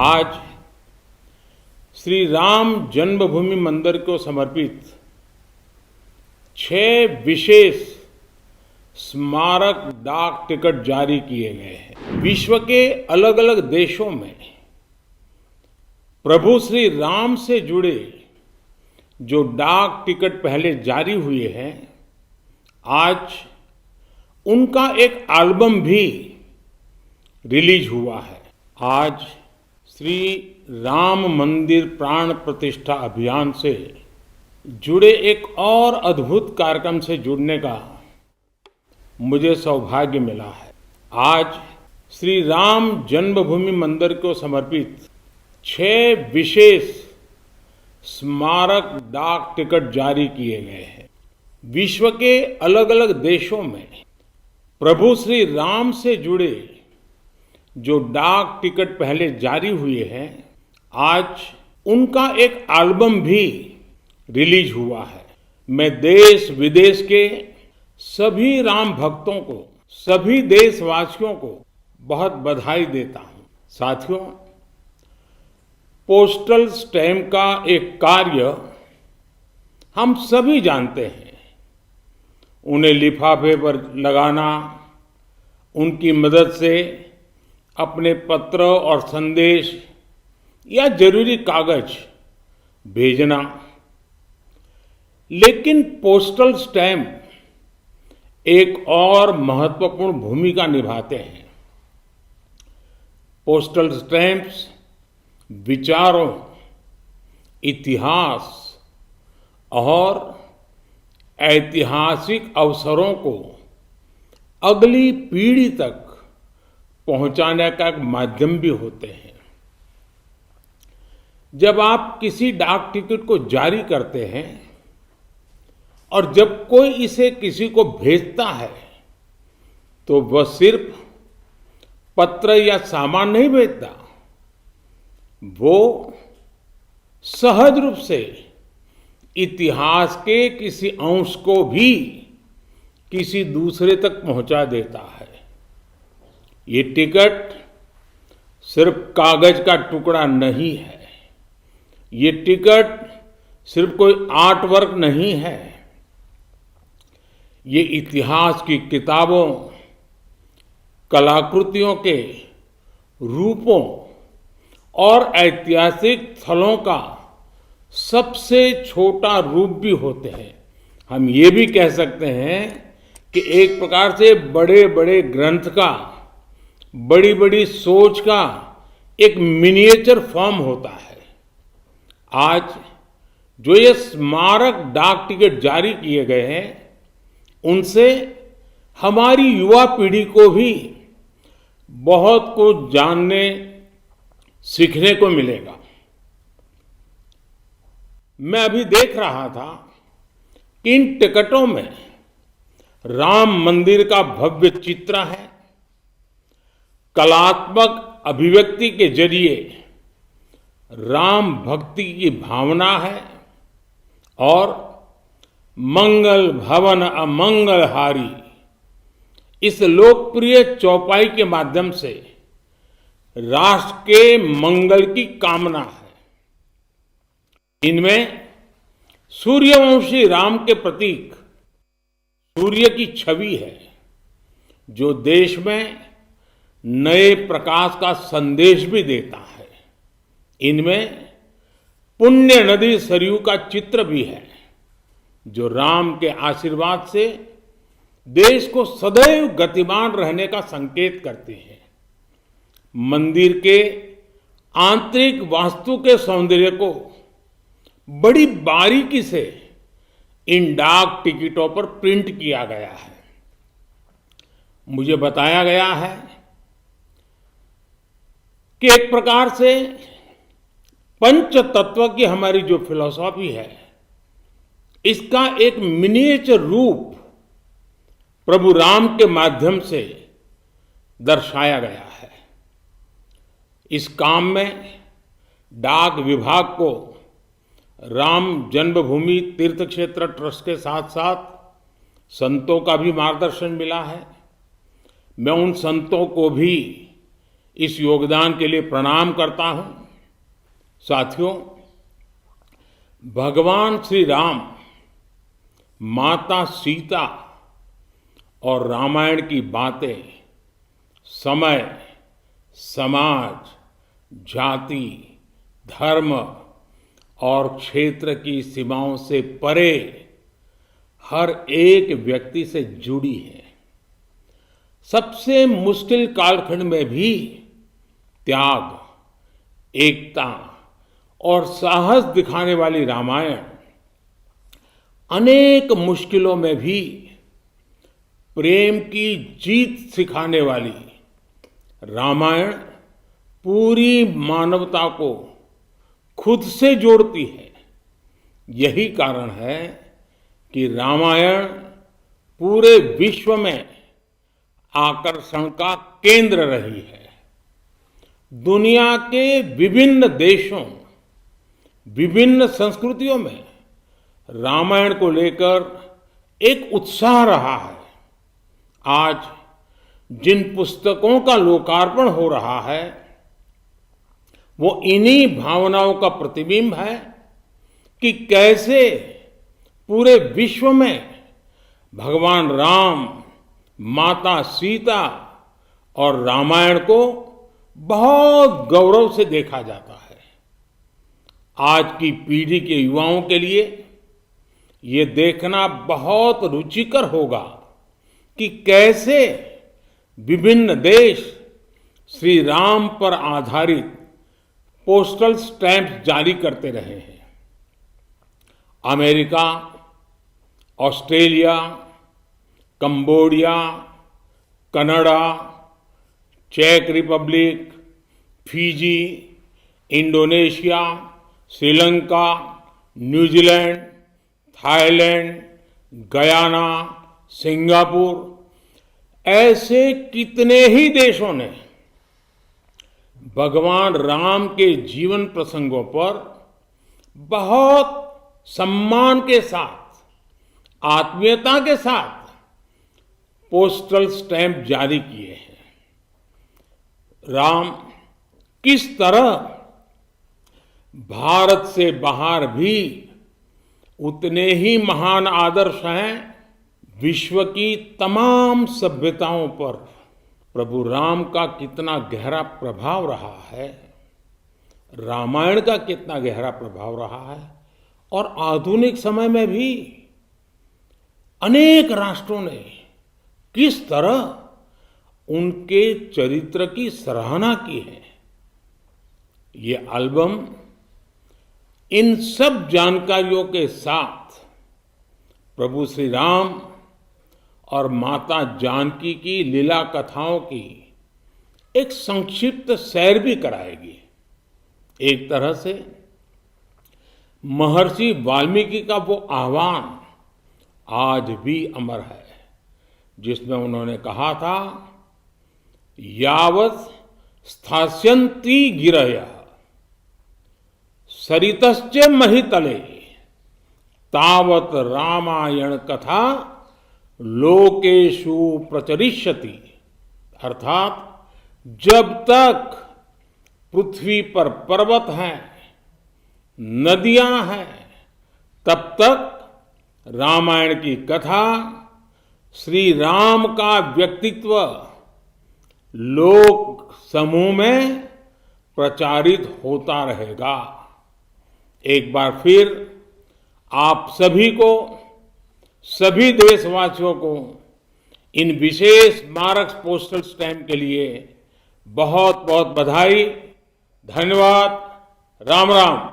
आज श्री राम जन्मभूमि मंदिर को समर्पित 6 विशेष स्मारक डाक टिकट जारी किए गए हैं। विश्व के अलग अलग देशों में प्रभु श्री राम से जुड़े जो डाक टिकट पहले जारी हुए हैं, आज उनका एक एल्बम भी रिलीज हुआ है। आज श्री राम मंदिर प्राण प्रतिष्ठा अभियान से जुड़े एक और अद्भुत कार्यक्रम से जुड़ने का मुझे सौभाग्य मिला है। आज श्री राम जन्मभूमि मंदिर को समर्पित 6 विशेष स्मारक डाक टिकट जारी किए गए हैं। विश्व के अलग अलग देशों में प्रभु श्री राम से जुड़े जो डाक टिकट पहले जारी हुए हैं, आज उनका एक एल्बम भी रिलीज हुआ है। मैं देश विदेश के सभी राम भक्तों को, सभी देशवासियों को बहुत बधाई देता हूं। साथियों, पोस्टल स्टैम्प का एक कार्य हम सभी जानते हैं। उन्हें लिफाफे पर लगाना, उनकी मदद से अपने पत्र और संदेश या जरूरी कागज भेजना। लेकिन पोस्टल स्टैम्प एक और महत्वपूर्ण भूमिका निभाते हैं। पोस्टल स्टैम्प्स विचारों, इतिहास और ऐतिहासिक अवसरों को अगली पीढ़ी तक पहुंचाने का एक माध्यम भी होते हैं। जब आप किसी डाक टिकट को जारी करते हैं और जब कोई इसे किसी को भेजता है, तो वह सिर्फ पत्र या सामान नहीं भेजता, वो सहज रूप से इतिहास के किसी अंश को भी किसी दूसरे तक पहुंचा देता है। ये टिकट सिर्फ कागज का टुकड़ा नहीं है। ये टिकट सिर्फ कोई आर्ट वर्क नहीं है। ये इतिहास की किताबों, कलाकृतियों के रूपों और ऐतिहासिक स्थलों का सबसे छोटा रूप भी होते हैं। हम ये भी कह सकते हैं कि एक प्रकार से बड़े बड़े ग्रंथ का, बड़ी बड़ी सोच का एक मिनिएचर फॉर्म होता है। आज जो ये स्मारक डाक टिकट जारी किए गए हैं, उनसे हमारी युवा पीढ़ी को भी बहुत कुछ जानने, सीखने को मिलेगा। मैं अभी देख रहा था कि इन टिकटों में राम मंदिर का भव्य चित्र है। कलात्मक अभिव्यक्ति के जरिए राम भक्ति की भावना है और मंगल भवन अमंगलहारी इस लोकप्रिय चौपाई के माध्यम से राष्ट्र के मंगल की कामना है। इनमें सूर्यवंशी राम के प्रतीक सूर्य की छवि है, जो देश में नए प्रकाश का संदेश भी देता है। इनमें पुण्य नदी सरयू का चित्र भी है, जो राम के आशीर्वाद से देश को सदैव गतिमान रहने का संकेत करते हैं। मंदिर के आंतरिक वास्तु के सौंदर्य को बड़ी बारीकी से इन डाक टिकटों पर प्रिंट किया गया है। मुझे बताया गया है कि एक प्रकार से पंच तत्व की हमारी जो फिलॉसफी है, इसका एक मिनिएचर रूप प्रभु राम के माध्यम से दर्शाया गया है। इस काम में डाक विभाग को राम जन्मभूमि तीर्थ क्षेत्र ट्रस्ट के साथ साथ संतों का भी मार्गदर्शन मिला है। मैं उन संतों को भी इस योगदान के लिए प्रणाम करता हूं। साथियों, भगवान श्री राम, माता सीता और रामायण की बातें समय, समाज, जाति, धर्म और क्षेत्र की सीमाओं से परे हर एक व्यक्ति से जुड़ी है। सबसे मुश्किल कालखंड में भी त्याग, एकता और साहस दिखाने वाली रामायण, अनेक मुश्किलों में भी प्रेम की जीत सिखाने वाली रामायण पूरी मानवता को खुद से जोड़ती है। यही कारण है कि रामायण पूरे विश्व में आकर्षण का केंद्र रही है। दुनिया के विभिन्न देशों, विभिन्न संस्कृतियों में रामायण को लेकर एक उत्साह रहा है। आज जिन पुस्तकों का लोकार्पण हो रहा है वो इन्हीं भावनाओं का प्रतिबिंब है कि कैसे पूरे विश्व में भगवान राम, माता सीता और रामायण को बहुत गौरव से देखा जाता है। आज की पीढ़ी के युवाओं के लिए ये देखना बहुत रुचिकर होगा कि कैसे विभिन्न देश श्री राम पर आधारित पोस्टल स्टैंप जारी करते रहे हैं। अमेरिका, ऑस्ट्रेलिया, कंबोडिया, कनाडा, चेक Republic, Fiji, Indonesia, Sri Lanka, New Zealand, Thailand, Guyana, Singapore, ऐसे कितने ही देशों ने भगवान राम के जीवन प्रसंगों पर बहुत सम्मान के साथ, आत्मीयता के साथ पोस्टल स्टैंप जारी किए हैं। राम किस तरह भारत से बाहर भी उतने ही महान आदर्श हैं। विश्व की तमाम सभ्यताओं पर प्रभु राम का कितना गहरा प्रभाव रहा है, रामायण का कितना गहरा प्रभाव रहा है, और आधुनिक समय में भी अनेक राष्ट्रों ने किस तरह उनके चरित्र की सराहना की है। ये एल्बम इन सब जानकारियों के साथ प्रभु श्री राम और माता जानकी की लीला कथाओं की एक संक्षिप्त सैर भी कराएगी। एक तरह से महर्षि वाल्मीकि का वो आह्वान आज भी अमर है, जिसमें उन्होंने कहा था, यावत् स्थास्यन्ति गिरयः सरितश्च महितले तावत रामायण कथा लोकेषु प्रचरिष्यति। अर्थात जब तक पृथ्वी पर पर्वत हैं, नदियां हैं, तब तक रामायण की कथा, श्री राम का व्यक्तित्व लोक समूह में प्रचारित होता रहेगा। एक बार फिर आप सभी को, सभी देशवासियों को इन विशेष स्मारक पोस्टल स्टैंप के लिए बहुत बहुत बधाई। धन्यवाद। राम राम।